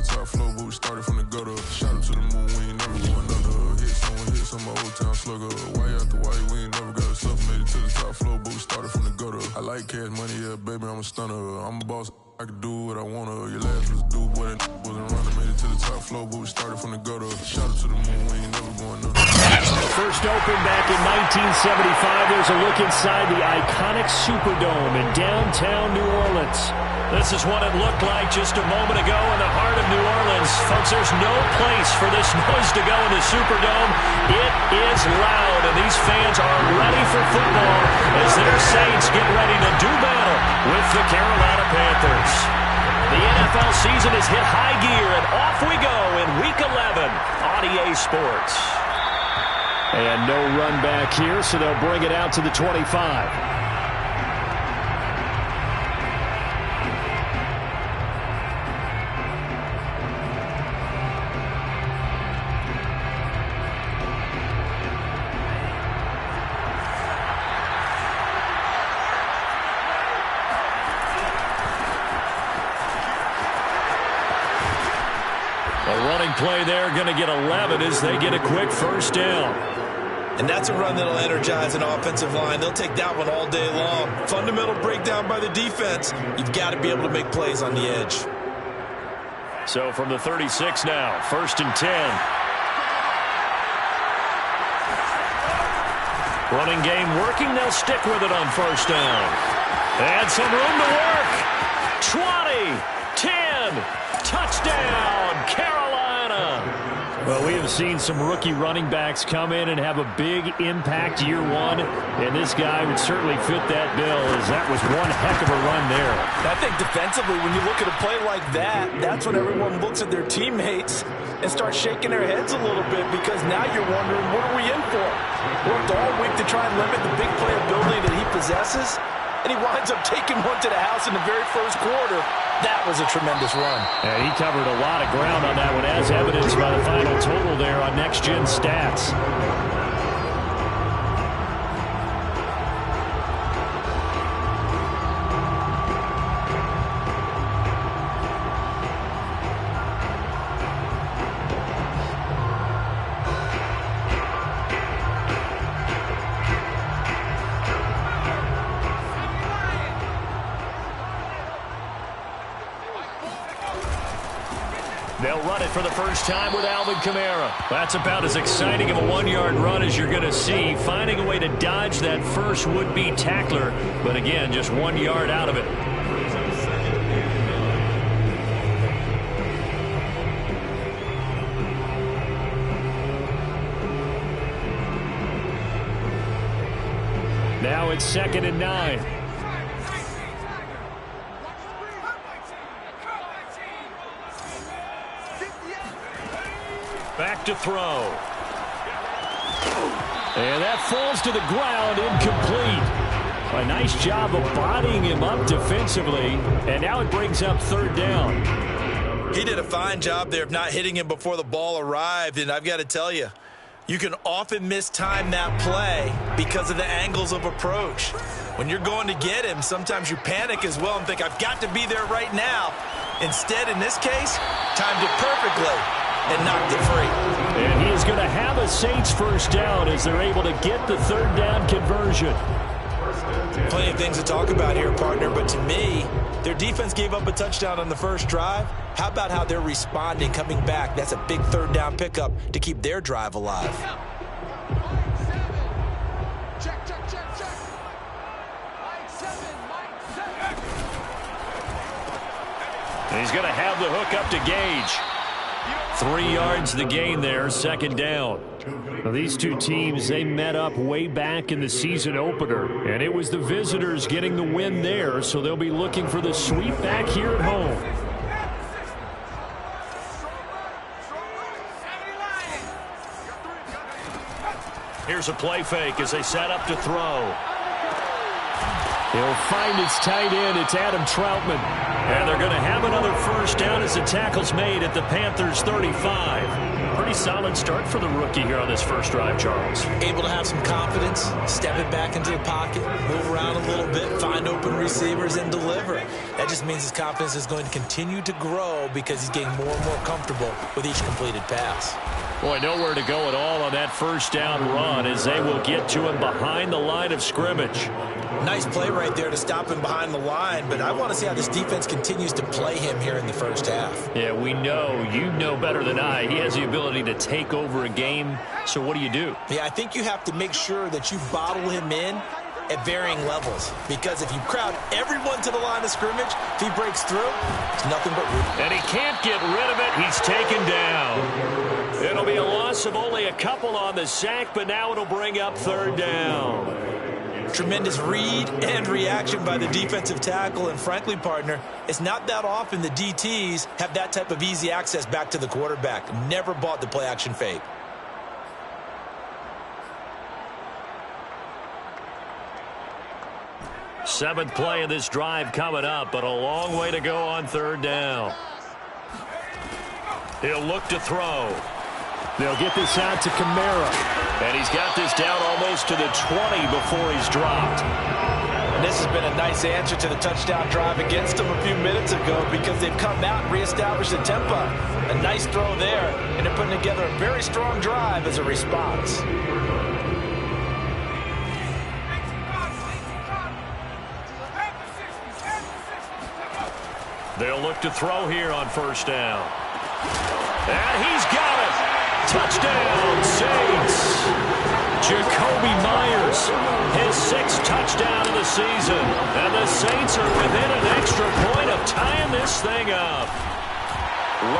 top floor, but we started from the gutter. Shot up to the moon, we ain't never going under. Hits on my old town slugger. Why after why, we ain't never got us up. Made it to the top floor, but we started from the gutter. I like cash money, yeah, baby, I'm a stunner. I'm a boss, I can do what I wanna. Your last was a dude, boy, that wasn't running. Made it to the top floor, but we started from the gutter. Shot up to the moon, we ain't never going under. First opened back in 1975. There's a look inside the iconic Superdome in downtown New Orleans. This is what it looked like just a moment ago in the heart of New Orleans. Folks, there's no place for this noise to go in the Superdome. It is loud, and these fans are ready for football as their Saints get ready to do battle with the Carolina Panthers. The NFL season has hit high gear, and off we go in Week 11 on EA Sports. And no run back here, so they'll bring it out to the 25. Play there, going to get 11 as they get a quick first down. And that's a run that'll energize an offensive line. They'll take that one all day long. Fundamental breakdown by the defense. You've got to be able to make plays on the edge. So from the 36 now, 1st and 10. Running game working. They'll stick with it on first down. And some room to work. 20, 10, touchdown, Carolina. Well, we have seen some rookie running backs come in and have a big impact year one, and this guy would certainly fit that bill, as that was one heck of a run there. I think defensively, when you look at a play like that, that's when everyone looks at their teammates and starts shaking their heads a little bit, because now you're wondering, what are we in for? Worked all week to try and limit the big play ability that he possesses, and he winds up taking one to the house in the very first quarter. That was a tremendous run. And he covered a lot of ground on that one, as evidenced by the final total there on Next Gen Stats. They'll run it for the first time with Alvin Kamara. That's about as exciting of a one-yard run as you're going to see, finding a way to dodge that first would-be tackler, but again, just 1 yard out of it. Now it's 2nd and 9. Back to throw. And that falls to the ground, incomplete. A nice job of bodying him up defensively, and now it brings up 3rd down. He did a fine job there of not hitting him before the ball arrived, and I've got to tell you, you can often mistime that play because of the angles of approach. When you're going to get him, sometimes you panic as well and think, I've got to be there right now. Instead, in this case, timed it perfectly and knocked it free. And he is going to have a Saints first down as they're able to get the 3rd down conversion. Plenty of things to talk about here, partner, but to me, their defense gave up a touchdown on the first drive. How about how they're responding, coming back? That's a big 3rd down pickup to keep their drive alive. And he's going to have the hook up to Gage. 3 yards the gain there, 2nd down. Now, these two teams, they met up way back in the season opener, and it was the visitors getting the win there, so they'll be looking for the sweep back here at home. Here's a play fake as they set up to throw. He'll find his tight end. It's Adam Troutman. And they're going to have another first down as the tackle's made at the Panthers' 35. Pretty solid start for the rookie here on this first drive, Charles. Able to have some confidence, step it back into the pocket, move around a little bit, find open receivers, and deliver. That just means his confidence is going to continue to grow because he's getting more and more comfortable with each completed pass. Boy, nowhere to go at all on that first down run as they will get to him behind the line of scrimmage. Nice play right there to stop him behind the line, but I want to see how this defense continues to play him here in the first half. Yeah, we know. You know better than I. He has the ability to take over a game, so what do you do? Yeah, I think you have to make sure that you bottle him in at varying levels, because if you crowd everyone to the line of scrimmage, if he breaks through, it's nothing but room. And he can't get rid of it. He's taken down. It'll be a loss of only a couple on the sack, but now it'll bring up third down. Tremendous read and reaction by the defensive tackle, and frankly, partner, it's not that often the DTs have that type of easy access back to the quarterback. Never bought the play-action fake. Seventh play of this drive coming up, but a long way to go on third down. He'll look to throw. They'll get this out to Kamara. And he's got this down almost to the 20 before he's dropped. And this has been a nice answer to the touchdown drive against them a few minutes ago because they've come out and reestablished the tempo. A nice throw there, and they're putting together a very strong drive as a response. They'll look to throw here on first down. And he's got it. Touchdown, Saints. Jacoby Myers, his sixth touchdown of the season. And the Saints are within an extra point of tying this thing up.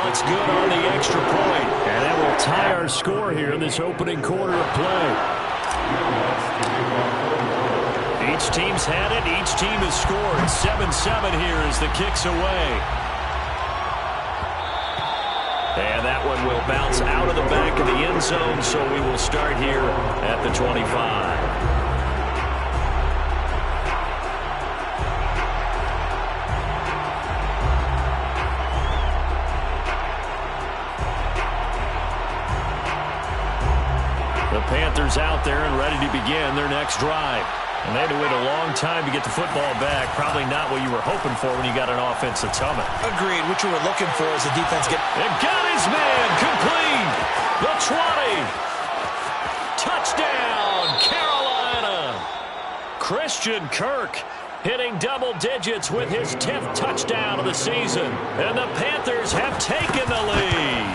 Looks good on the extra point. And that will tie our score here in this opening quarter of play. Each team's had it. Each team has scored. 7-7 here as the kick's away. And that one will bounce out of the back of the end zone, so we will start here at the 25. The Panthers out there and ready to begin their next drive. And they had to wait a long time to get the football back. Probably not what you were hoping for when you got an offense that's humming. Agreed. What you were looking for is the defense get... It got his man complete. The 20. Touchdown, Carolina. Christian Kirk hitting double digits with his 10th touchdown of the season. And the Panthers have taken the lead.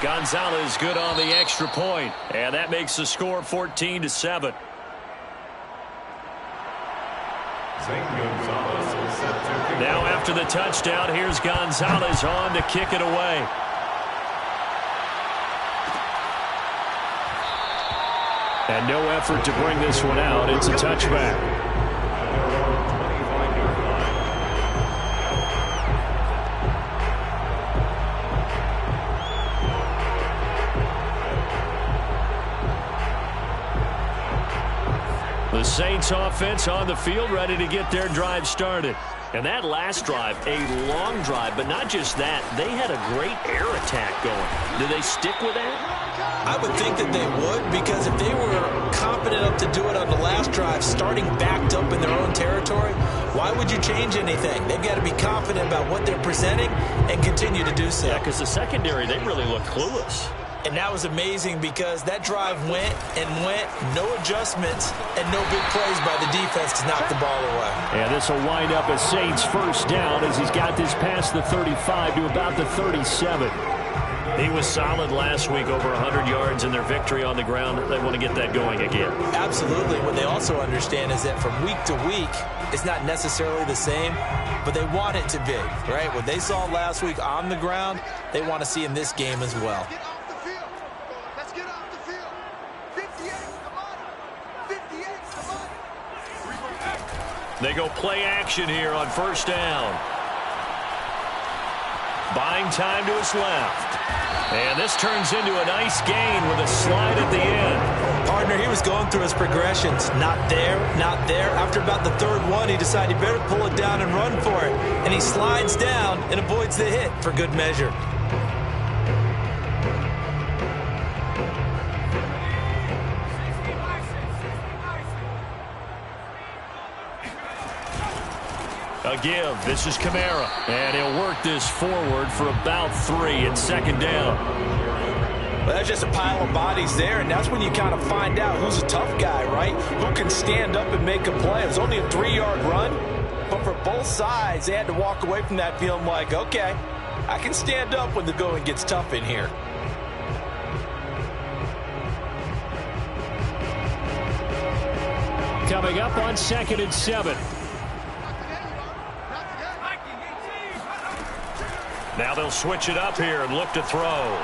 Gonzalez good on the extra point. And that makes the score 14-7. Now after the touchdown, here's Gonzalez on to kick it away. And no effort to bring this one out. It's a touchback. The Saints offense on the field ready to get their drive started. And that last drive, a long drive, but not just that. They had a great air attack going. Do they stick with that? I would think that they would, because if they were confident enough to do it on the last drive, starting backed up in their own territory, why would you change anything? They've got to be confident about what they're presenting and continue to do so. Yeah, because the secondary, they really looked clueless. And that was amazing because that drive went and went, no adjustments, and no big plays by the defense to knock the ball away. And this will wind up a Saints first down as he's got this past the 35 to about the 37. He was solid last week, over 100 yards in their victory on the ground. They want to get that going again. Absolutely. What they also understand is that from week to week, it's not necessarily the same, but they want it to be, right? What they saw last week on the ground, they want to see in this game as well. They go play action here on first down. Buying time to his left. And this turns into a nice gain with a slide at the end. Partner, he was going through his progressions. Not there, not there. After about the third one, he decided he better pull it down and run for it. And he slides down and avoids the hit for good measure. A give. This is Kamara. And he'll work this forward for about 3 at second down. Well, that's just a pile of bodies there, and that's when you kind of find out who's a tough guy, right? Who can stand up and make a play. It was only a 3-yard run, but for both sides, they had to walk away from that feeling like, okay, I can stand up when the going gets tough in here. Coming up on 2nd and 7. Now they'll switch it up here and look to throw.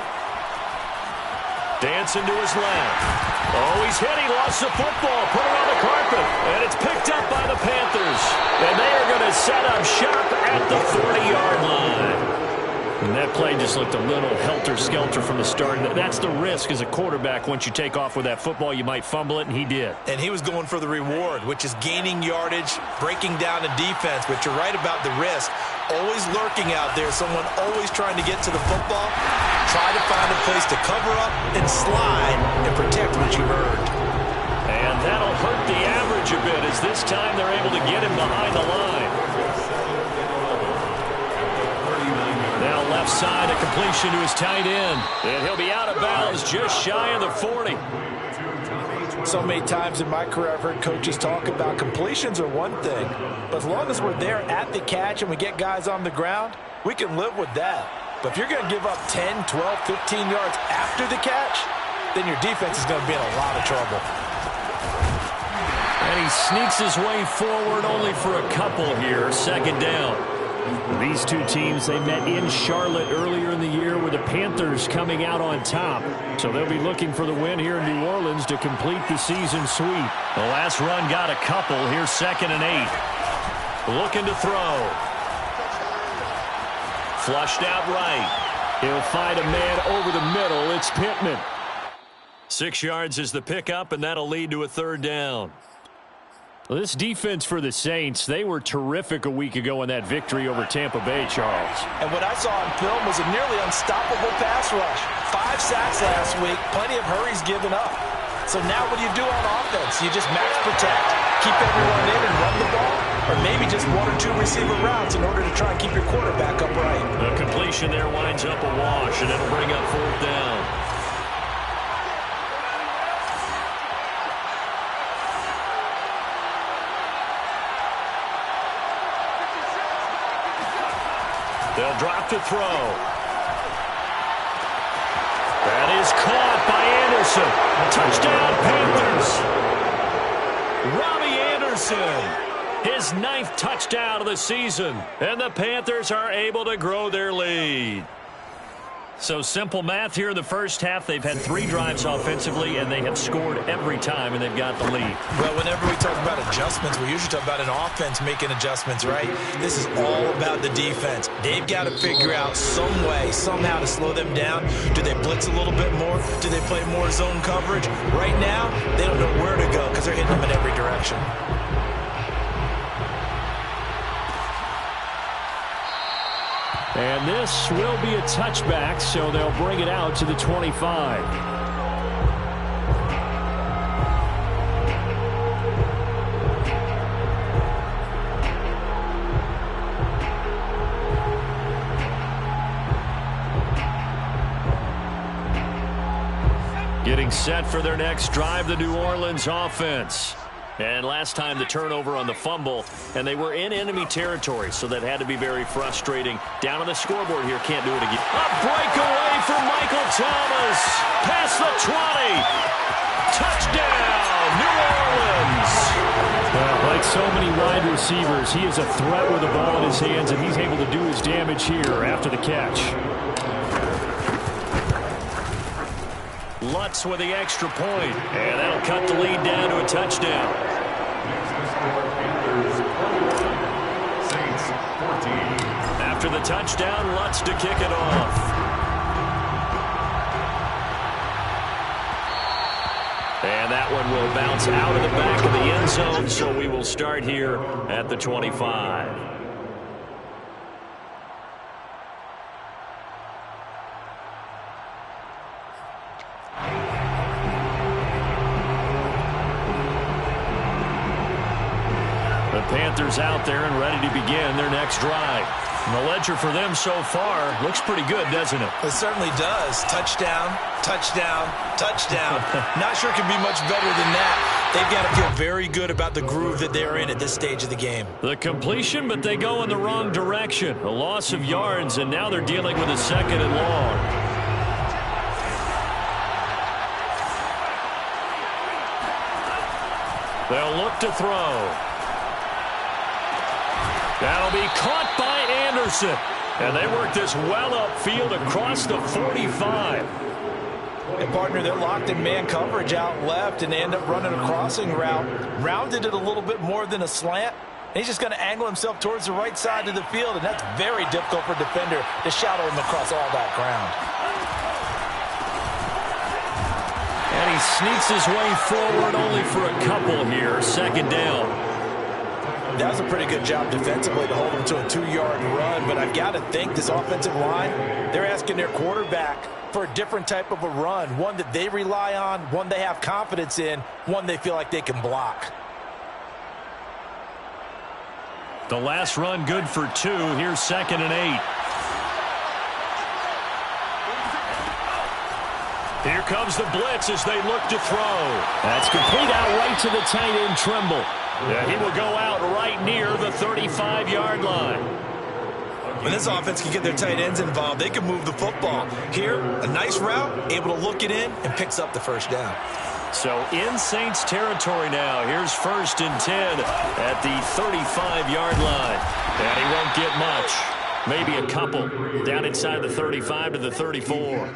Dancing to his left. Oh, he's hit. He lost the football. Put it on the carpet. And it's picked up by the Panthers. And they are going to set up shop at the 40-yard line. And that play just looked a little helter-skelter from the start. That's the risk as a quarterback. Once you take off with that football, you might fumble it, and he did. And he was going for the reward, which is gaining yardage, breaking down the defense. But you're right about the risk. Always lurking out there, someone always trying to get to the football. Try to find a place to cover up and slide and protect what you earned. And that'll hurt the average a bit as this time they're able to get him behind the line. Now left side, a completion to his tight end. And he'll be out of bounds just shy of the 40. So many times in my career I've heard coaches talk about completions are one thing, but as long as we're there at the catch and we get guys on the ground, we can live with that. But if you're going to give up 10, 12, 15 yards after the catch, then your defense is going to be in a lot of trouble. And he sneaks his way forward only for a couple here, second down. These two teams, they met in Charlotte earlier in the year with the Panthers coming out on top. So they'll be looking for the win here in New Orleans to complete the season sweep. The last run got a couple. Here's 2nd and 8. Looking to throw. Flushed out right. He'll find a man over the middle. It's Pittman. 6 yards is the pickup, and that'll lead to a 3rd down. Well, this defense for the Saints, they were terrific a week ago in that victory over Tampa Bay, Charles. And what I saw on film was a nearly unstoppable pass rush. 5 sacks last week, plenty of hurries given up. So now what do you do on offense? You just max protect, keep everyone in and run the ball, or maybe just 1 or 2 receiver routes in order to try and keep your quarterback upright. The completion there winds up a wash, and it'll bring up 4th down. They'll drop to throw. That is caught by Anderson. Touchdown, Panthers. Robbie Anderson, his 9th touchdown of the season. And the Panthers are able to grow their lead. So simple math here in the first half. They've had 3 drives offensively, and they have scored every time, and they've got the lead. Well, whenever we talk about adjustments, we usually talk about an offense making adjustments, right? This is all about the defense. They've got to figure out some way, somehow to slow them down. Do they blitz a little bit more? Do they play more zone coverage? Right now, they don't know where to go because they're hitting them in every direction. And this will be a touchback, so they'll bring it out to the 25. Getting set for their next drive, the New Orleans offense. And last time the turnover on the fumble, and they were in enemy territory, so that had to be very frustrating. Down on the scoreboard here, can't do it again. A breakaway for Michael Thomas. Past the 20. Touchdown, New Orleans. Like so many wide receivers, he is a threat with the ball in his hands, and he's able to do his damage here after the catch. Lutz with the extra point, and that'll cut the lead down to a touchdown. After the touchdown. Lutz to kick it off. And that one will bounce out of the back of the end zone, so we will start here at the 25. The Panthers out there and ready to begin their next drive. And the ledger for them so far looks pretty good, doesn't it? It certainly does. Touchdown, touchdown, touchdown. Not sure it can be much better than that. They've got to feel very good about the groove that they're in at this stage of the game. The completion, but they go in the wrong direction. A loss of yards, and now they're dealing with a 2nd and long. They'll look to throw. That'll be caught by Anderson. And they work this well upfield across the 45. And, partner, they're locked in man coverage out left, and they end up running a crossing route. Rounded it a little bit more than a slant. And he's just going to angle himself towards the right side of the field, and that's very difficult for a defender to shadow him across all that ground. And he sneaks his way forward only for a couple here. 2nd down. That was a pretty good job defensively to hold him to a 2-yard run, but I've got to think this offensive line, they're asking their quarterback for a different type of a run, one that they rely on, one they have confidence in, one they feel like they can block. The last run good for 2. Here's 2nd and 8. Here comes the blitz as they look to throw. That's complete out right to the tight end, Trimble. Yeah, he will go out right near the 35-yard line. When this offense can get their tight ends involved, they can move the football. Here, a nice route, able to look it in, and picks up the 1st down. So in Saints territory now. Here's 1st and 10 at the 35-yard line. And he won't get much. Maybe a couple. Down inside the 35 to the 34.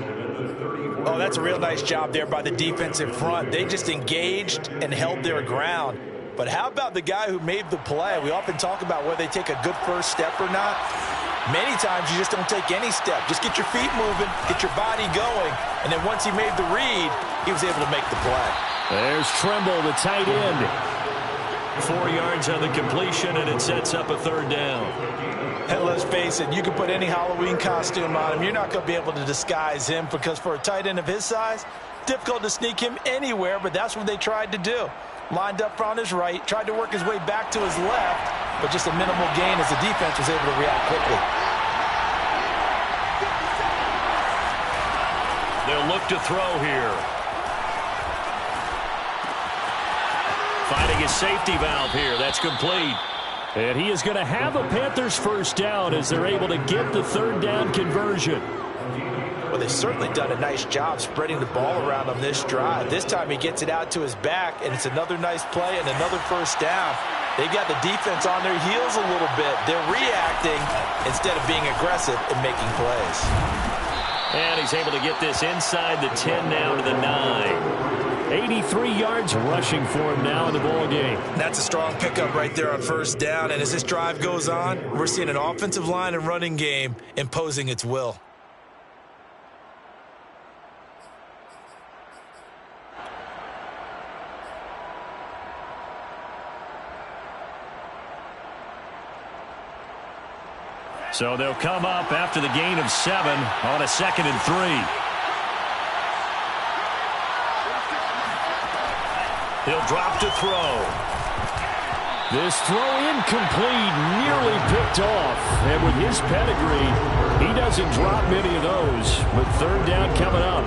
Oh, that's a real nice job there by the defensive front. They just engaged and held their ground. But how about the guy who made the play? We often talk about whether they take a good first step or not. Many times you just don't take any step. Just get your feet moving, get your body going, and then once he made the read, he was able to make the play. There's Trimble, the tight end. 4 yards on the completion, and it sets up a 3rd down. And let's face it, you can put any Halloween costume on him. You're not going to be able to disguise him because for a tight end of his size, difficult to sneak him anywhere, but that's what they tried to do. Lined up on his right, tried to work his way back to his left, but just a minimal gain as the defense was able to react quickly. They'll look to throw here. Finding his safety valve here. That's complete. And he is going to have a Panthers 1st down as they're able to get the 3rd down conversion. Well, they've certainly done a nice job spreading the ball around on this drive. This time he gets it out to his back, and it's another nice play and another 1st down. They've got the defense on their heels a little bit. They're reacting instead of being aggressive and making plays. And he's able to get this inside the 10 now to the 9. 83 yards rushing for him now in the ball game. That's a strong pickup right there on 1st down. And as this drive goes on, we're seeing an offensive line and running game imposing its will. So they'll come up after the gain of 7 on a 2nd and 3. He'll drop to throw. This throw incomplete, nearly picked off. And with his pedigree, he doesn't drop many of those. But 3rd down coming up.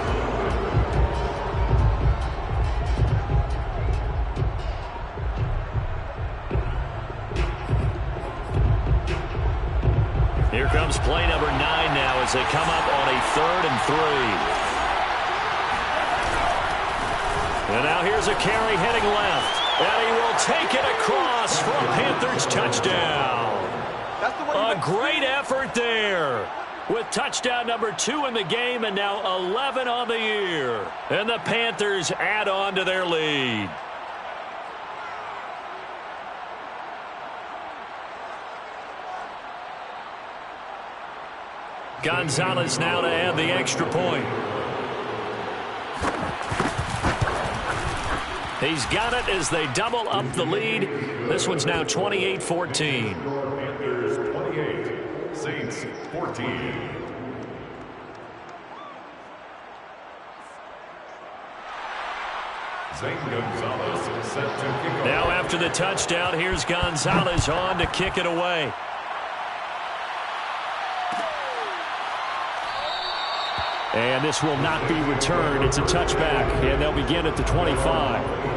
Here comes play number 9 now as they come up on a 3rd and 3. And now here's a carry heading left. And he will take it across for a Panthers touchdown. A great effort there. With touchdown number 2 in the game and now 11 on the year. And the Panthers add on to their lead. Gonzalez now to add the extra point. He's got it as they double up the lead. This one's now 28-14. Panthers 28, Saints 14. Gonzalez set to kick off. Now after the touchdown, here's Gonzalez on to kick it away. And this will not be returned. It's a touchback, and they'll begin at the 25.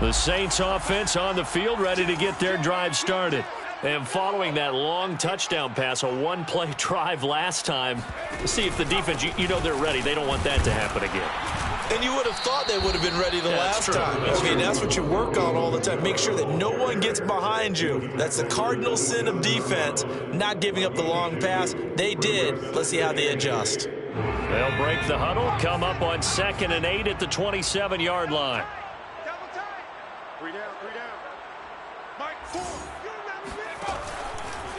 The Saints offense on the field, ready to get their drive started. And following that long touchdown pass, a one-play drive last time, see if the defense, you know they're ready. They don't want that to happen again. And you would have thought they would have been ready the last time. That's what you work on all the time. Make sure that no one gets behind you. That's the cardinal sin of defense, not giving up the long pass. They did. Let's see how they adjust. They'll break the huddle, come up on 2nd and 8 at the 27-yard line.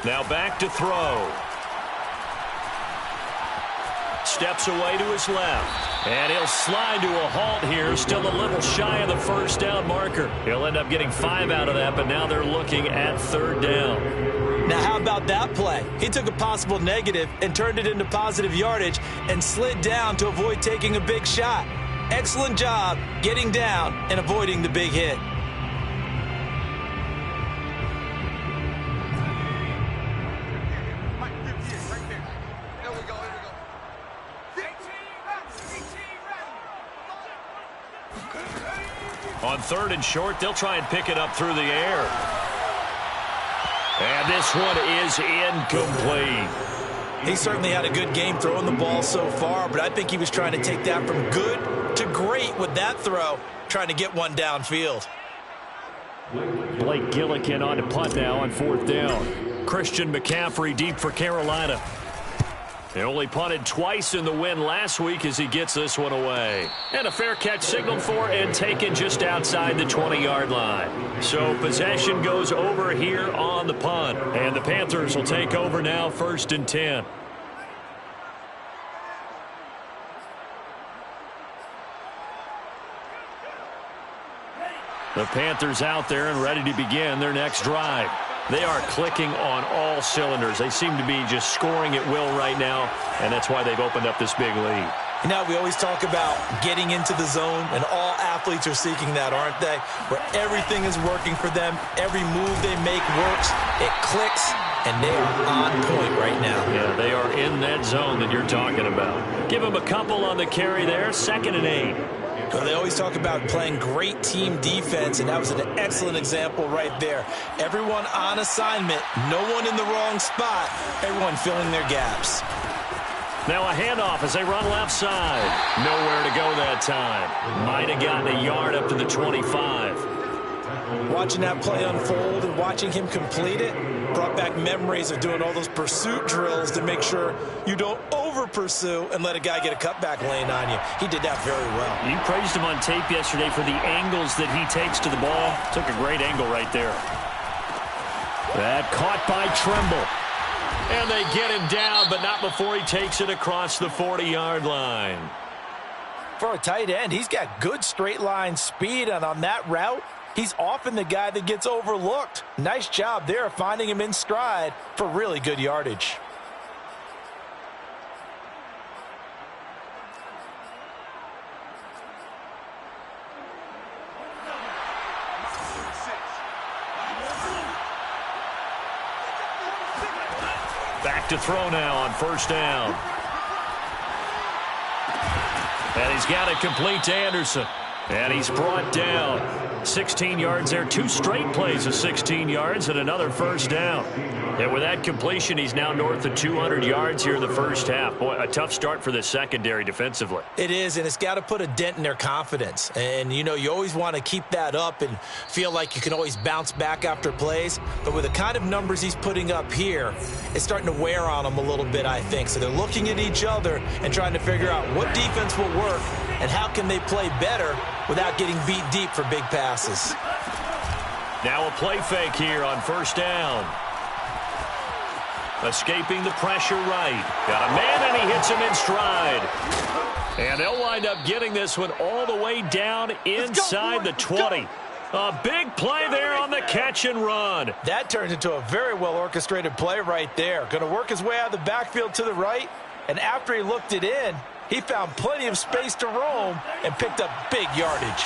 Now back to throw. Steps away to his left. And he'll slide to a halt here. Still a little shy of the first down marker. He'll end up getting 5 out of that, but now they're looking at 3rd down. Now how about that play? He took a possible negative and turned it into positive yardage and slid down to avoid taking a big shot. Excellent job getting down and avoiding the big hit. On 3rd and short, they'll try and pick it up through the air. And this one is incomplete. He certainly had a good game throwing the ball so far, but I think he was trying to take that from good to great with that throw, trying to get one downfield. Blake Gillikin on to punt now on 4th down. Christian McCaffrey deep for Carolina. They only punted twice in the win last week as he gets this one away. And a fair catch signaled for and taken just outside the 20-yard line. So possession goes over here on the punt. And the Panthers will take over now 1st and 10. The Panthers out there and ready to begin their next drive. They are clicking on all cylinders. They seem to be just scoring at will right now, and that's why they've opened up this big lead. You know, we always talk about getting into the zone, and all athletes are seeking that, aren't they? Where everything is working for them, every move they make works, it clicks, and they are on point right now. Yeah, they are in that zone that you're talking about. Give them a couple on the carry there, 2nd and 8. Well, they always talk about playing great team defense, and that was an excellent example right there. Everyone on assignment, no one in the wrong spot, everyone filling their gaps. Now a handoff as they run left side. Nowhere to go that time. Might have gotten a yard up to the 25. Watching that play unfold and watching him complete it brought back memories of doing all those pursuit drills to make sure you don't over-pursue and let a guy get a cutback lane on you. He did that very well. You praised him on tape yesterday for the angles that he takes to the ball. Took a great angle right there. That caught by Tremble. And they get him down, but not before he takes it across the 40-yard line. For a tight end, he's got good straight line speed, and on that route, he's often the guy that gets overlooked. Nice job there finding him in stride for really good yardage. Back to throw now on 1st down. And he's got it complete to Anderson. And he's brought down. 16 yards there, 2 straight plays of 16 yards and another first down. And with that completion, he's now north of 200 yards here in the first half. Boy, a tough start for the secondary defensively. It is, and it's got to put a dent in their confidence. And, you know, you always want to keep that up and feel like you can always bounce back after plays. But with the kind of numbers he's putting up here, it's starting to wear on them a little bit, I think. So they're looking at each other and trying to figure out what defense will work and how can they play better without getting beat deep for big passes. Now a play fake here on first down. Escaping the pressure right. Got a man, and he hits him in stride. And they'll wind up getting this one all the way down inside the 20. A big play there on the catch and run. That turns into a very well-orchestrated play right there. Going to work his way out of the backfield to the right, and after he looked it in, he found plenty of space to roam and picked up big yardage.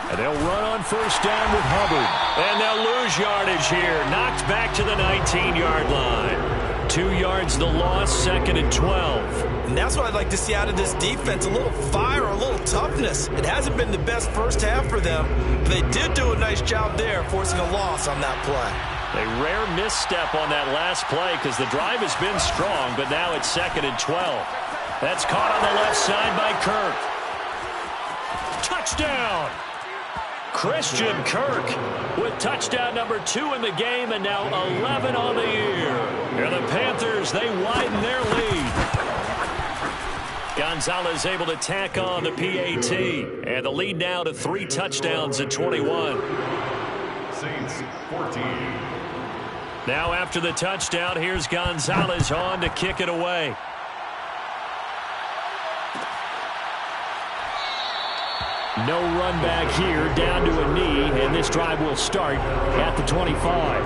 And they'll run on first down with Hubbard. And they'll lose yardage here. Knocked back to the 19-yard line. 2 yards the loss, 2nd and 12. And that's what I'd like to see out of this defense, a little fire, a little toughness. It hasn't been the best first half for them, but they did do a nice job there forcing a loss on that play. A rare misstep on that last play because the drive has been strong, but now it's 2nd and 12. That's caught on the left side by Kirk. Touchdown! Christian Kirk with touchdown number 2 in the game and now 11 on the year. And the Panthers, they widen their lead. Gonzalez able to tack on the PAT. And the lead now to 3 touchdowns at 21. Saints 14. Now after the touchdown, here's Gonzalez on to kick it away. No run back here, down to a knee, and this drive will start at the 25.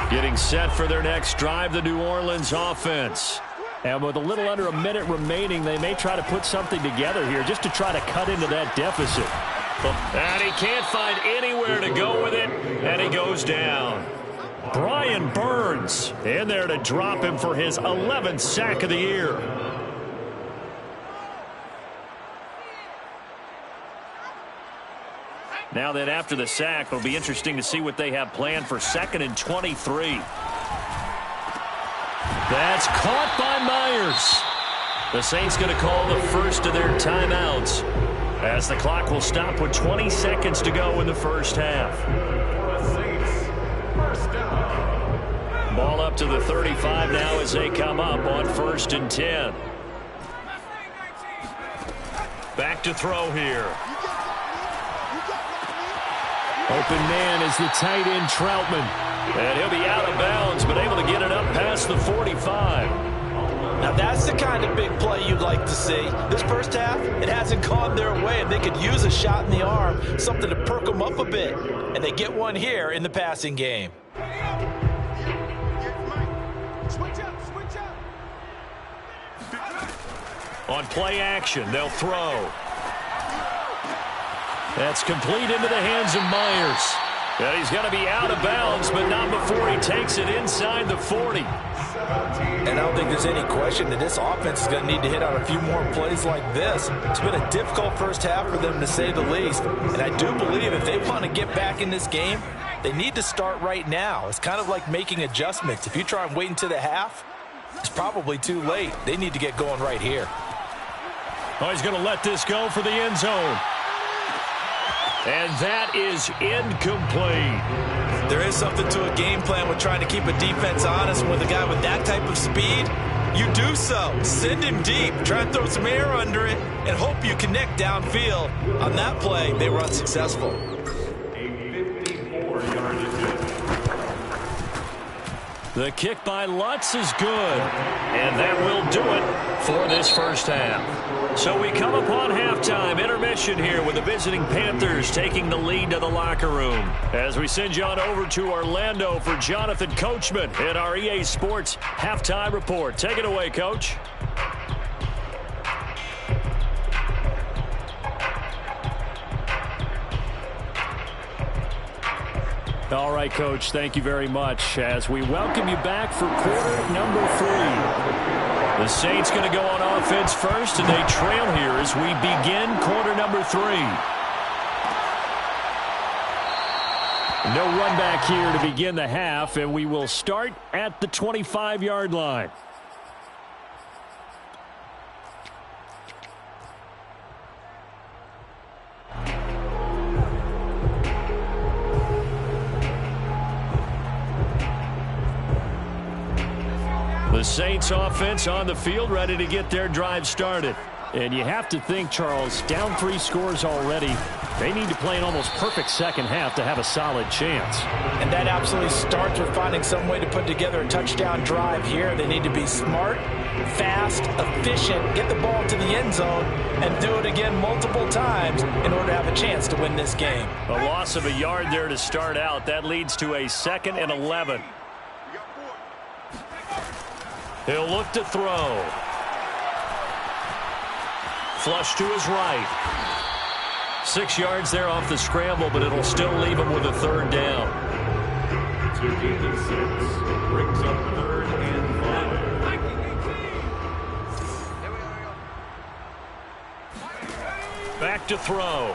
Getting set for their next drive, the New Orleans offense. And with a little under a minute remaining, they may try to put something together here just to try to cut into that deficit. And he can't find anywhere to go with it, and he goes down. Brian Burns in there to drop him for his 11th sack of the year. Now that after the sack, it'll be interesting to see what they have planned for 2nd and 23. That's caught by Myers. The Saints going to call the first of their timeouts as the clock will stop with 20 seconds to go in the first half. Ball up to the 35 now as they come up on 1st and 10. Back to throw here. Open man is the tight end Troutman. And he'll be out of bounds, but able to get it up past the 45. Now that's the kind of big play you'd like to see. This first half, it hasn't gone their way, and they could use a shot in the arm, something to perk them up a bit. And they get one here in the passing game. On play action, they'll throw. That's complete into the hands of Myers. And he's going to be out of bounds, but not before he takes it inside the 40. And I don't think there's any question that this offense is going to need to hit on a few more plays like this. It's been a difficult first half for them, to say the least. And I do believe if they want to get back in this game, they need to start right now. It's kind of like making adjustments. If you try and wait until the half, it's probably too late. They need to get going right here. Oh, he's going to let this go for the end zone. And that is incomplete. There is something to a game plan with trying to keep a defense honest. And with a guy with that type of speed, you do so. Send him deep. Try and throw some air under it and hope you connect downfield. On that play, they were unsuccessful. The kick by Lutz is good. And that will do it for this first half. So we come upon halftime intermission here with the visiting Panthers taking the lead to the locker room. As we send you on over to Orlando for Jonathan Coachman in our EA Sports halftime report. Take it away, Coach. All right, Coach, thank you very much as we welcome you back for quarter number 3. The Saints going to go on offense first, and they trail here as we begin quarter number 3. No run back here to begin the half, and we will start at the 25-yard line. The Saints offense on the field, ready to get their drive started. And you have to think, Charles, down 3 scores already. They need to play an almost perfect second half to have a solid chance. And that absolutely starts with finding some way to put together a touchdown drive here. They need to be smart, fast, efficient, get the ball to the end zone, and do it again multiple times in order to have a chance to win this game. A loss of a yard there to start out. That leads to a 2nd and 11. He'll look to throw. Flush to his right. 6 yards there off the scramble, but it'll still leave him with a 3rd down. 2:56 brings up 3rd and 5. Back to throw.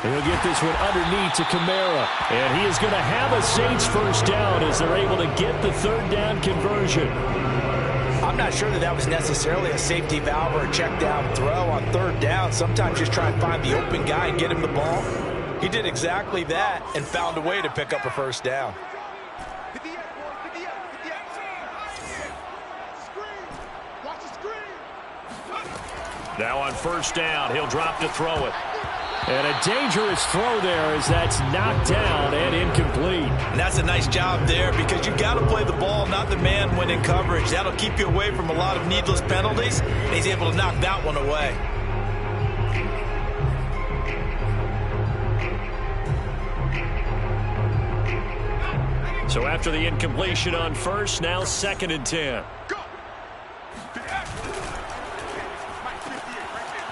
He'll get this one underneath to Kamara. And he is going to have a Saints first down as they're able to get the 3rd down conversion. I'm not sure that was necessarily a safety valve or a check down throw on 3rd down. Sometimes just try and find the open guy and get him the ball. He did exactly that and found a way to pick up a first down. Now on 1st down, he'll drop to throw it. And a dangerous throw there as that's knocked down and incomplete. And that's a nice job there because you've got to play the ball, not the man when in coverage. That'll keep you away from a lot of needless penalties. And he's able to knock that one away. So after the incompletion on 1st, now 2nd and 10.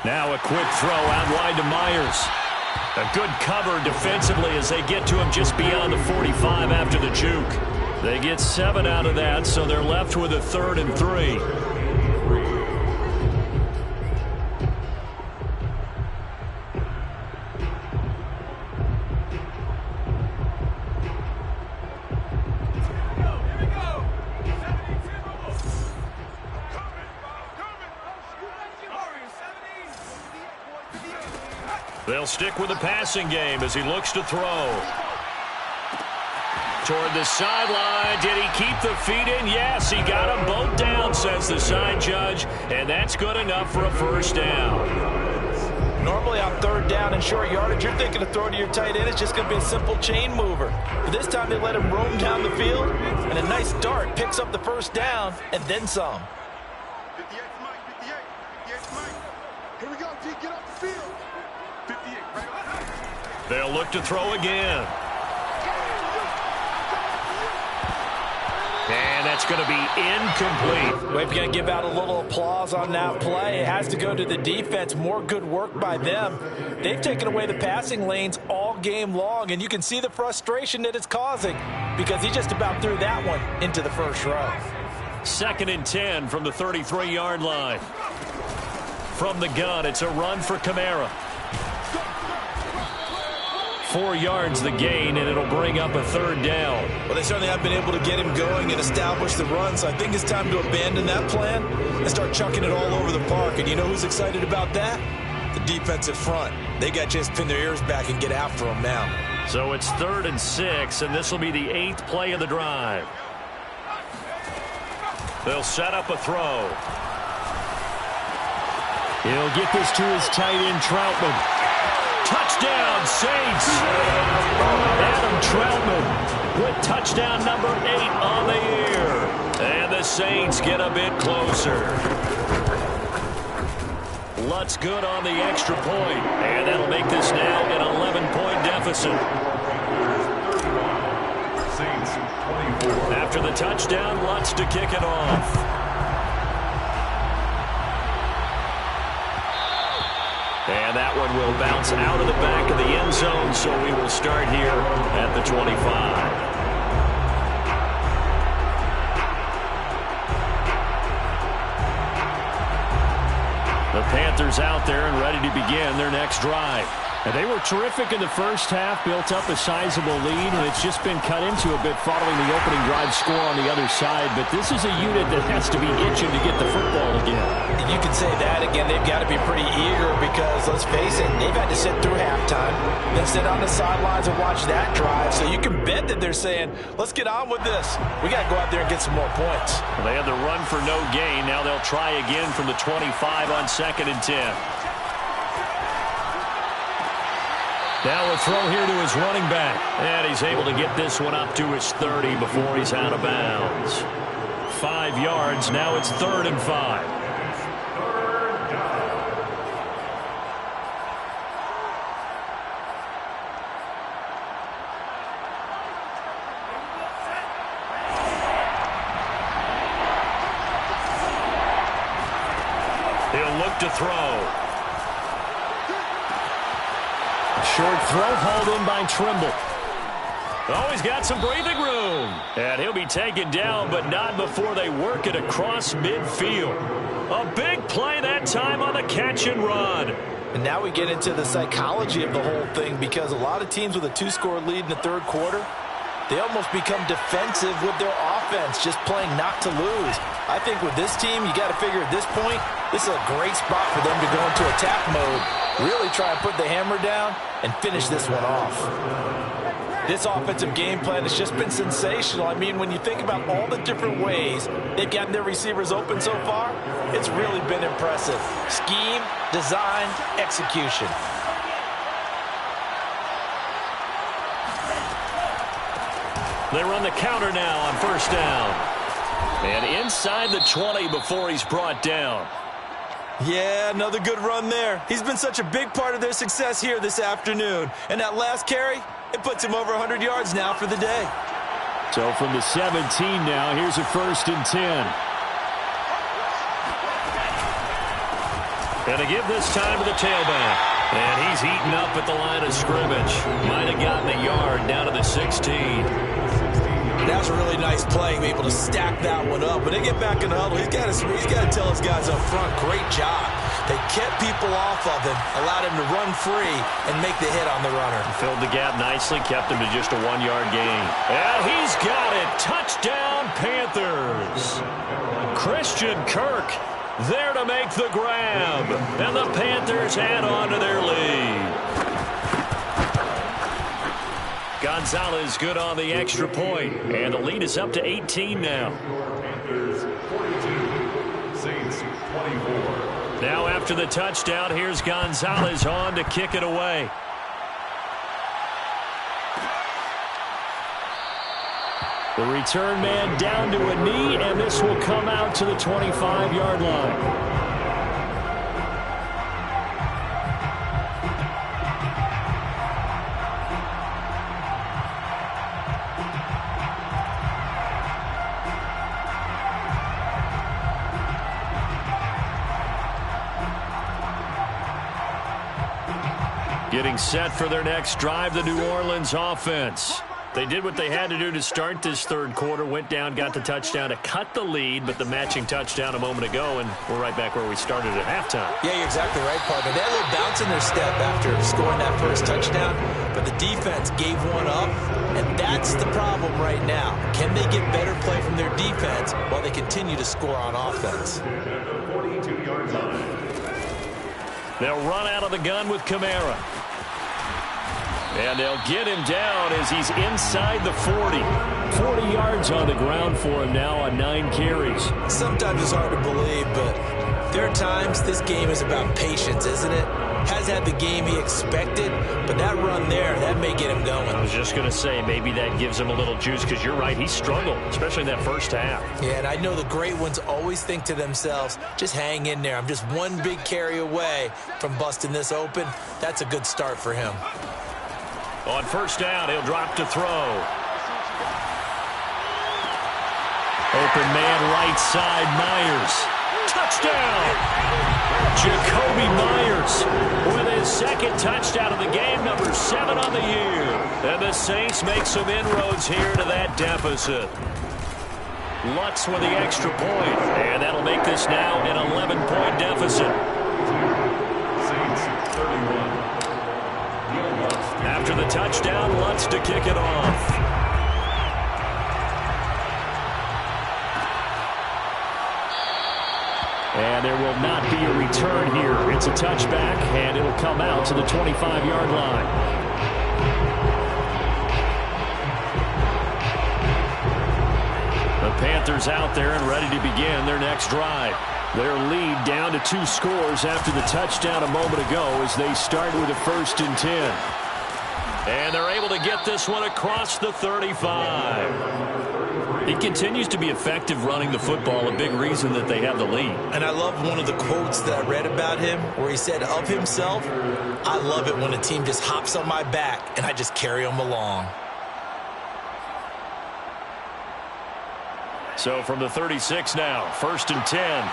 Now a quick throw out wide to Myers. A good cover defensively as they get to him just beyond the 45 after the juke. They get 7 out of that, so they're left with a 3rd and 3. They'll stick with the passing game as he looks to throw. Toward the sideline. Did he keep the feet in? Yes, he got them both down, says the side judge. And that's good enough for a first down. Normally on 3rd down and short yardage, you're thinking to throw to your tight end. It's just going to be a simple chain mover. But this time they let him roam down the field. And a nice dart picks up the first down and then some. 58 Mike, 58. 58 Mike. Here we go, T. Get off the field. 58, right. They'll look to throw again. And that's going to be incomplete. We've got to give out a little applause on that play. It has to go to the defense. More good work by them. They've taken away the passing lanes all game long, and you can see the frustration that it's causing because he just about threw that one into the first row. 2nd and 10 from the 33-yard line. From the gun, it's a run for Kamara. 4 yards the gain, and it'll bring up a 3rd down. Well, they certainly have been able to get him going and establish the run, so I think it's time to abandon that plan and start chucking it all over the park. And you know who's excited about that? The defensive front. They got a chance to pin their ears back and get after him now. So it's 3rd and 6, and this will be the 8th play of the drive. They'll set up a throw. He'll get this to his tight end, Troutman. Touchdown, Saints! Adam Troutman with touchdown number 8 on the year. And the Saints get a bit closer. Lutt's good on the extra point. And that'll make this now an 11-point deficit. After the touchdown, Lutt's to kick it off. And that one will bounce out of the back of the end zone, so we will start here at the 25. The Panthers out there and ready to begin their next drive. And they were terrific in the first half, built up a sizable lead, and it's just been cut into a bit following the opening drive score on the other side. But this is a unit that has to be itching to get the football again. And you can say that again. They've got to be pretty eager because, let's face it, they've had to sit through halftime, then sit on the sidelines and watch that drive. So you can bet that they're saying, let's get on with this. We got to go out there and get some more points. Well, they had the run for no gain. Now they'll try again from the 25 on 2nd and 10. Now a throw here to his running back. And he's able to get this one up to his 30 before he's out of bounds. 5 yards. Now it's 3rd and 5. He'll look to throw. Short throw hauled in by Trimble. Oh, he's got some breathing room. And he'll be taken down, but not before they work it across midfield. A big play that time on the catch and run. And now we get into the psychology of the whole thing, because a lot of teams with a 2-score lead in the third quarter, they almost become defensive with their offense, just playing not to lose. I think with this team, you got to figure at this point, this is a great spot for them to go into attack mode, really try and put the hammer down and finish this one off. This offensive game plan has just been sensational. I mean, when you think about all the different ways they've gotten their receivers open so far, it's really been impressive. Scheme, design, execution. They run the counter now on 1st down. And inside the 20 before he's brought down. Yeah, another good run there. He's been such a big part of their success here this afternoon. And that last carry, it puts him over 100 yards now for the day. So from the 17 now, here's a 1st and 10. And to give this time to the tailback. And he's eaten up at the line of scrimmage. Might have gotten a yard down to the 16. That was a really nice play, able to stack that one up. When they get back in the huddle, he's got to tell his guys up front, great job. They kept people off of him, allowed him to run free and make the hit on the runner. Filled the gap nicely, kept him to just a 1-yard gain. And he's got it. Touchdown, Panthers. Christian Kirk there to make the grab. And the Panthers add on to their lead. Gonzalez good on the extra point, and the lead is up to 18 now. Panthers 42, Saints 24. Now after the touchdown, here's Gonzalez on to kick it away. The return man down to a knee, and this will come out to the 25-yard line. Getting set for their next drive, the New Orleans offense. They did what they had to do to start this third quarter, went down, got the touchdown to cut the lead, but the matching touchdown a moment ago, and we're right back where we started at halftime. Yeah, you're exactly right, partner. They had a little bounce in their step after scoring that first touchdown, but the defense gave one up, and that's the problem right now. Can they get better play from their defense while they continue to score on offense? They'll run out of the gun with Kamara. And they'll get him down as he's inside the 40. 40 yards on the ground for him now on 9 carries. Sometimes it's hard to believe, but there are times this game is about patience, isn't it? has had the game he expected, but that run there, that may get him going. I was just going to say, maybe that gives him a little juice, because you're right, he struggled, especially in that first half. Yeah, and I know the great ones always think to themselves, just hang in there. I'm just one big carry away from busting this open. That's a good start for him. On first down, he'll drop to throw. Open man right side, Myers. Touchdown! Jacoby Myers with his second touchdown of the game, number 7 on the year. And the Saints make some inroads here to that deficit. Lutz with the extra point, and that'll make this now an 11-point deficit. Saints 31. After the touchdown, Lutz to kick it off. And there will not be a return here. It's a touchback, and it'll come out to the 25-yard line. The Panthers out there and ready to begin their next drive. Their lead down to 2 scores after the touchdown a moment ago as they start with a 1st and 10. And they're able to get this one across the 35. He continues to be effective running the football, a big reason that they have the lead. And I love one of the quotes that I read about him where he said of himself, I love it when a team just hops on my back and I just carry them along. So from the 36 now, 1st and 10.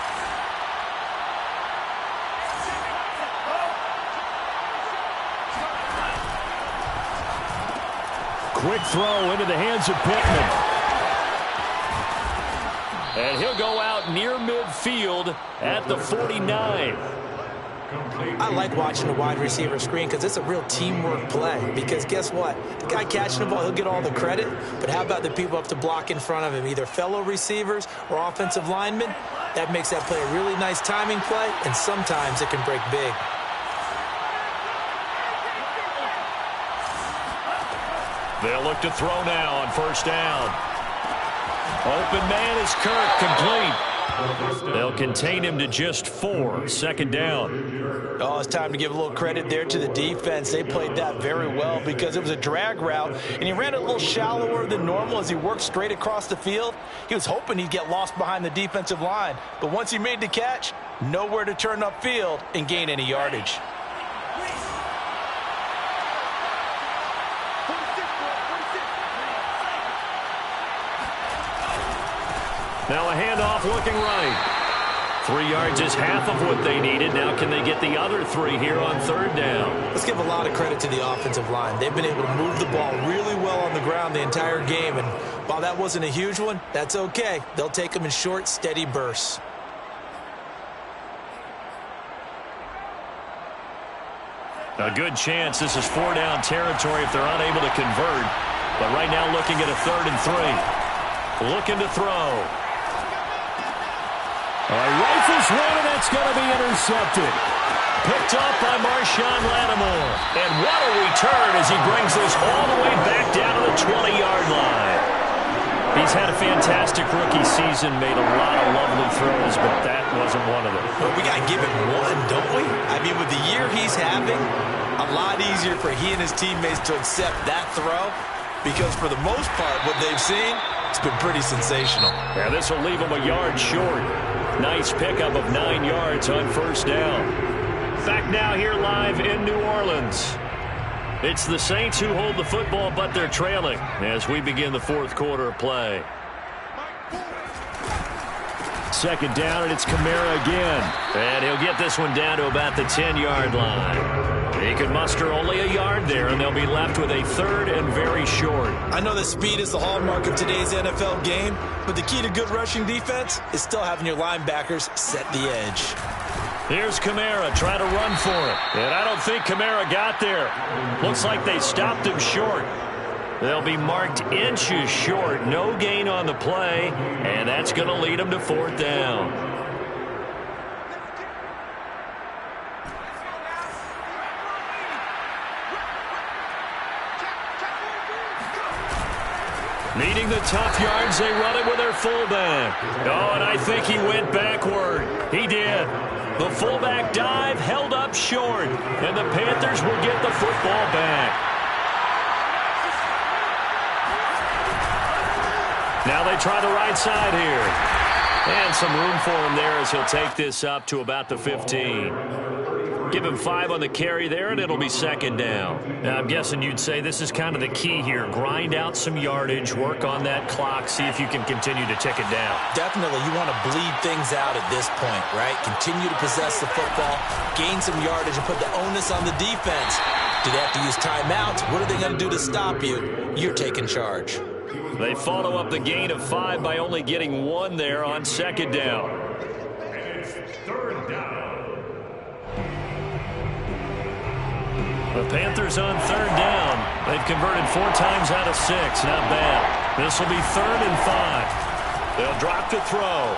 Quick throw into the hands of Pittman. And he'll go out near midfield at the 49. I like watching the wide receiver screen because it's a real teamwork play. Because guess what? The guy catching the ball, he'll get all the credit. But how about the people up to block in front of him, either fellow receivers or offensive linemen? That makes that play a really nice timing play, and sometimes it can break big. They'll look to throw now on 1st down. Open man is Kirk, complete. They'll contain him to just 4, 2nd down. Oh, it's time to give a little credit there to the defense. They played that very well because it was a drag route, and he ran it a little shallower than normal as he worked straight across the field. He was hoping he'd get lost behind the defensive line, but once he made the catch, nowhere to turn upfield and gain any yardage. Now a handoff looking right. 3 yards is half of what they needed. Now can they get the other 3 here on 3rd down? Let's give a lot of credit to the offensive line. They've been able to move the ball really well on the ground the entire game. And while that wasn't a huge one, that's okay. They'll take them in short, steady bursts. A good chance this is 4-down territory if they're unable to convert. But right now looking at a 3rd and 3. Looking to throw. Rifles one, and that's going to be intercepted. Picked up by Marshawn Lattimore. And what a return as he brings this all the way back down to the 20-yard line. He's had a fantastic rookie season, made a lot of lovely throws, but that wasn't one of them. Well, we got to give him one, don't we? I mean, with the year he's having, a lot easier for he and his teammates to accept that throw because for the most part, what they've seen, it's been pretty sensational. Yeah, this will leave him a yard short. Nice pickup of 9 yards on 1st down. Back now here live in New Orleans. It's the Saints who hold the football, but they're trailing as we begin the 4th quarter of play. 2nd down, and it's Kamara again. And he'll get this one down to about the 10-yard line. He can muster only a yard there, and they'll be left with a 3rd and very short. I know that speed is the hallmark of today's NFL game, but the key to good rushing defense is still having your linebackers set the edge. Here's Kamara trying to run for it. And I don't think Kamara got there. Looks like they stopped him short. They'll be marked inches short. No gain on the play, and that's going to lead them to 4th down. Needing the tough yards, they run it with their fullback. Oh, and I think he went backward. He did. The fullback dive held up short, and the Panthers will get the football back. Now they try the right side here. And some room for him there as he'll take this up to about the 15. Give him 5 on the carry there, and it'll be second down. Now, I'm guessing you'd say this is kind of the key here. Grind out some yardage, work on that clock, see if you can continue to tick it down. Definitely, you want to bleed things out at this point, right? Continue to possess the football, gain some yardage, and put the onus on the defense. Do they have to use timeouts? What are they going to do to stop you? You're taking charge. They follow up the gain of 5 by only getting 1 there on second down. And it's third down. The Panthers on third down. They've converted 4 times out of 6. Not bad. This will be 3rd and 5. They'll drop to throw.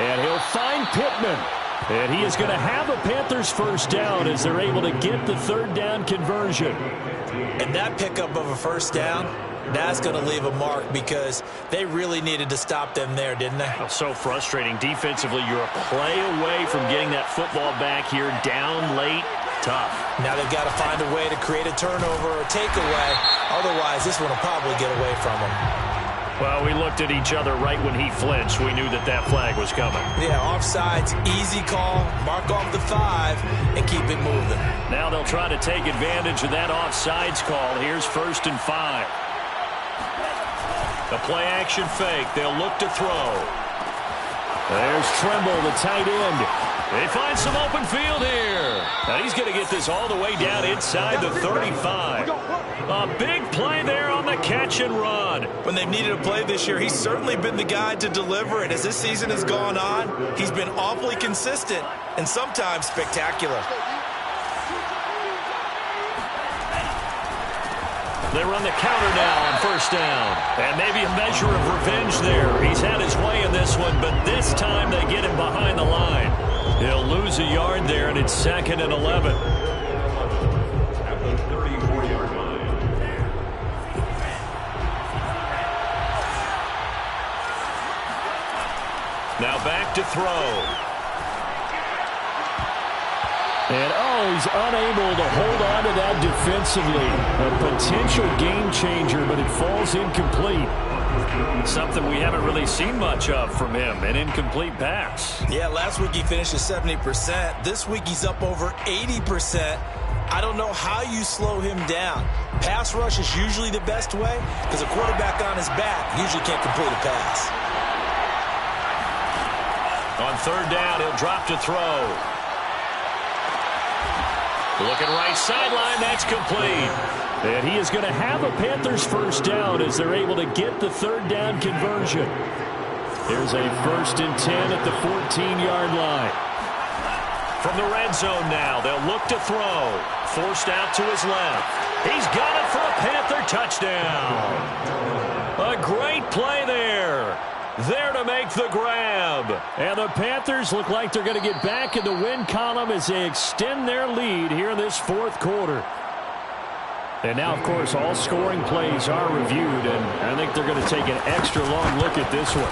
And he'll find Pittman. And he is going to have a Panthers first down as they're able to get the 3rd down conversion. And that pickup of a first down, that's going to leave a mark because they really needed to stop them there, didn't they? Oh, so frustrating. Defensively, you're a play away from getting that football back here. Down late, tough. Now they've got to find a way to create a turnover or takeaway. Otherwise, this one will probably get away from them. Well, we looked at each other right when he flinched. We knew that that flag was coming. Yeah, offsides, easy call. Mark off the 5 and keep it moving. Now they'll try to take advantage of that offsides call. Here's 1st and 5. The play-action fake. They'll look to throw. There's Tremble, the tight end. They find some open field here. Now he's going to get this all the way down inside the 35. A big play there on the catch and run. When they've needed a play this year, he's certainly been the guy to deliver it. As this season has gone on, he's been awfully consistent and sometimes spectacular. They run the counter now on first down. And maybe a measure of revenge there. He's had his way in this one, but this time they get him behind the line. He'll lose a yard there, and it's 2nd and 11. At the 34-yard line. Now back to throw. And, oh, he's unable to hold on to that defensively. A potential game changer, but it falls incomplete. Something we haven't really seen much of from him, an incomplete pass. Yeah, last week he finished at 70%. This week he's up over 80%. I don't know how you slow him down. Pass rush is usually the best way because a quarterback on his back usually can't complete a pass. On third down, he'll drop to throw. Looking right sideline, that's complete. And he is going to have a Panthers first down as they're able to get the 3rd down conversion. Here's a 1st and 10 at the 14-yard line. From the red zone now, they'll look to throw. Forced out to his left. He's got it for a Panther touchdown. A great play there. There to make the grab. And the Panthers look like they're going to get back in the win column as they extend their lead here in this 4th quarter. And now, of course, all scoring plays are reviewed, and I think they're going to take an extra long look at this one.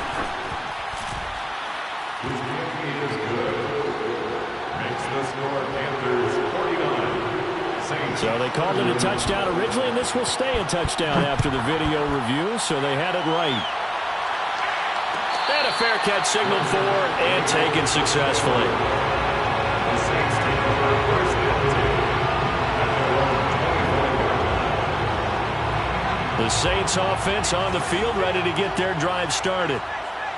Is good. Makes the score Panthers 49. So they called it a touchdown originally, and this will stay a touchdown after the video review, so they had it right. And a fair catch signaled for and taken successfully. The Saints take over first and 10. The Saints offense on the field, ready to get their drive started.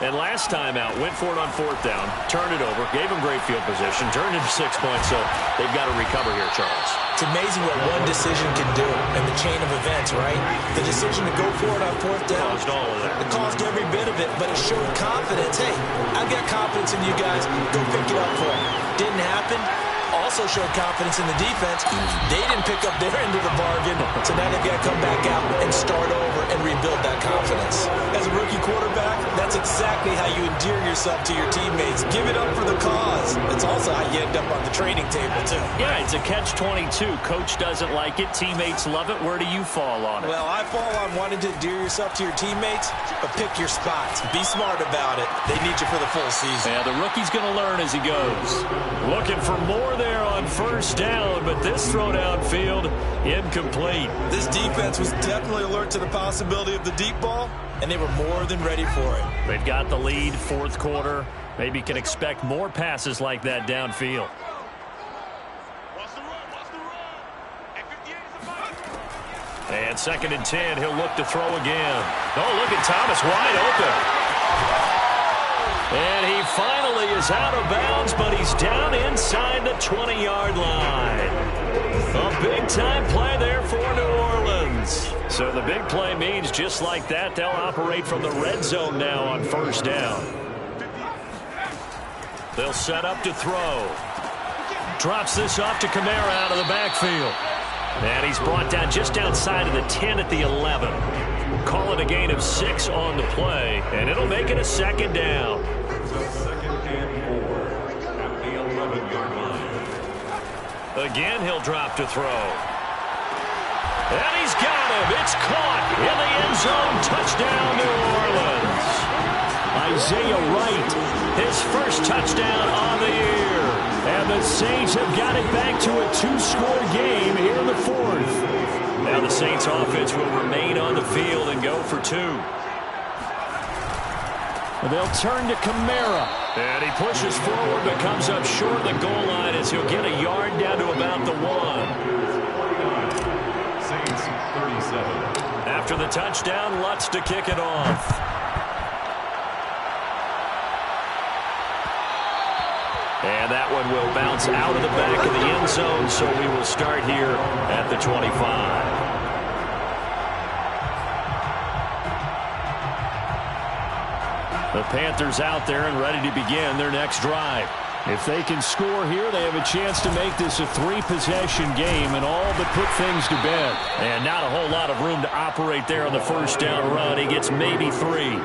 And last time out, went for it on 4th down, turned it over, gave them great field position, turned into 6 points, so they've got to recover here, Charles. It's amazing what one decision can do in the chain of events, right? The decision to go for it on 4th down. Caused all of that. It caused every bit of it, but it showed confidence. Hey, I've got confidence in you guys. Go pick it up for me. Didn't happen. also showed confidence in the defense. They didn't pick up their end of the bargain, so now they've got to come back out and start over and rebuild that confidence. As a rookie quarterback, that's exactly how you endear yourself to your teammates. Give it up for the cause. It's also how you end up on the training table, too. Yeah, it's a catch-22. Coach doesn't like it. Teammates love it. Where do you fall on it? Well, I fall on wanting to endear yourself to your teammates, but pick your spots. Be smart about it. They need you for the full season. Yeah, the rookie's going to learn as he goes. Looking for more there on first down, but this throw downfield, incomplete. This defense was definitely alert to the possibility of the deep ball, and they were more than ready for it. They've got the lead, fourth quarter. Maybe can expect more passes like that downfield. And 2nd and 10, he'll look to throw again. Oh, look at Thomas wide open. And he finally is out of bounds, but he's down inside the 20-yard line. A big-time play there for New Orleans. So the big play means just like that, they'll operate from the red zone now on first down. They'll set up to throw. Drops this off to Kamara out of the backfield. And he's brought down just outside of the 10 at the 11. Call it a gain of 6 on the play, and it'll make it a 2nd down. Again, he'll drop to throw. And he's got him. It's caught in the end zone. Touchdown, New Orleans. Isaiah Wright, his first touchdown on the year. And the Saints have got it back to a 2-score game here in the 4th. Now the Saints offense will remain on the field and go for 2. They'll turn to Kamara. And he pushes forward but comes up short of the goal line as he'll get a yard down to about the 1. Saints 37. After the touchdown, Lutz to kick it off. And that one will bounce out of the back of the end zone, so we will start here at the 25. The Panthers out there and ready to begin their next drive. If they can score here, they have a chance to make this a 3-possession game and all but put things to bed. And not a whole lot of room to operate there on the first down run. He gets maybe 3.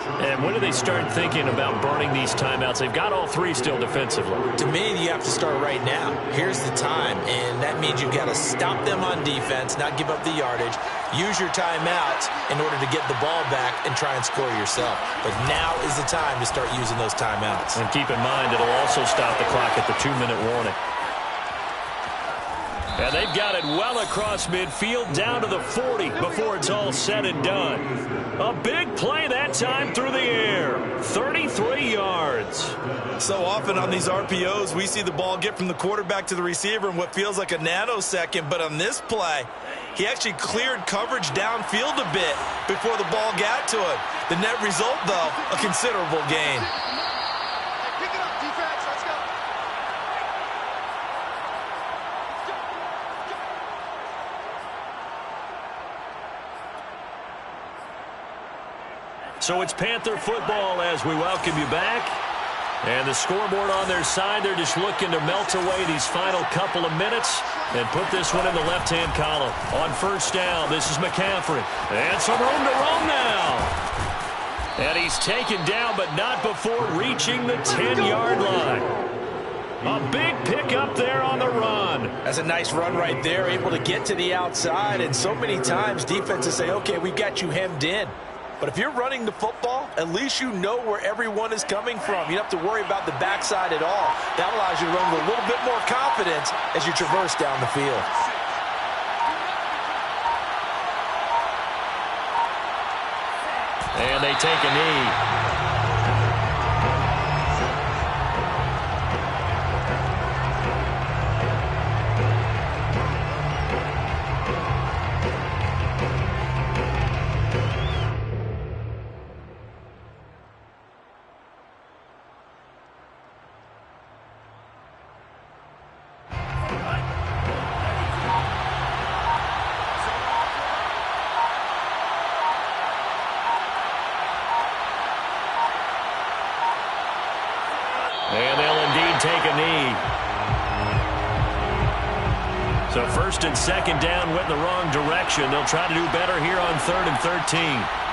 And when do they start thinking about burning these timeouts? They've got all 3 still defensively. To me, you have to start right now. Here's the time, and that means you've got to stop them on defense, not give up the yardage, use your timeouts in order to get the ball back and try and score yourself. But now is the time to start using those timeouts. And keep in mind, it'll also stop the clock at the 2-minute warning. And they've got it well across midfield down to the 40 before it's all said and done. A big play that time through the air. 33 yards. So often on these RPOs, we see the ball get from the quarterback to the receiver in what feels like a nanosecond. But on this play, he actually cleared coverage downfield a bit before the ball got to him. The net result, though, a considerable gain. Pick it up, defense. Let's go. So it's Panther football as we welcome you back. And the scoreboard on their side, they're just looking to melt away these final couple of minutes and put this one in the left-hand column. On first down, this is McCaffrey. And some room to roam now. And he's taken down, but not before reaching the 10-yard line. A big pickup there on the run. That's a nice run right there, able to get to the outside. And so many times defenses say, okay, we've got you hemmed in. But if you're running the football, at least you know where everyone is coming from. You don't have to worry about the backside at all. That allows you to run with a little bit more confidence as you traverse down the field. And they take a knee. So first and second down went in the wrong direction. They'll try to do better here on 3rd and 13.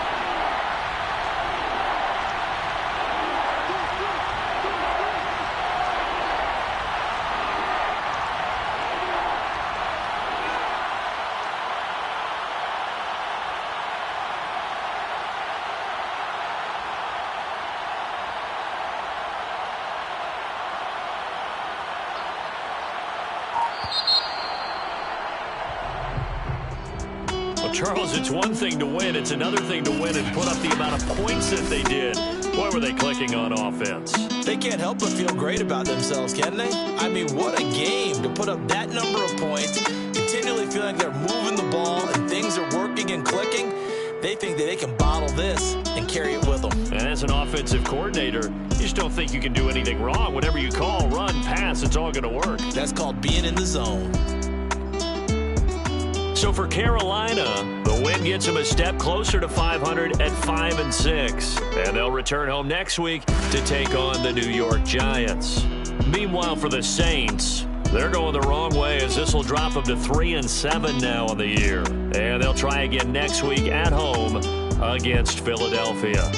Charles, it's one thing to win. It's another thing to win and put up the amount of points that they did. Boy, were they clicking on offense. They can't help but feel great about themselves, can they? I mean, what a game to put up that number of points, continually feeling like they're moving the ball and things are working and clicking. They think that they can bottle this and carry it with them. And as an offensive coordinator, you just don't think you can do anything wrong. Whatever you call, run, pass, it's all going to work. That's called being in the zone. So for Carolina, the win gets them a step closer to 500 at 5-6. And they'll return home next week to take on the New York Giants. Meanwhile, for the Saints, they're going the wrong way as this will drop them to 3-7 now on the year. And they'll try again next week at home against Philadelphia.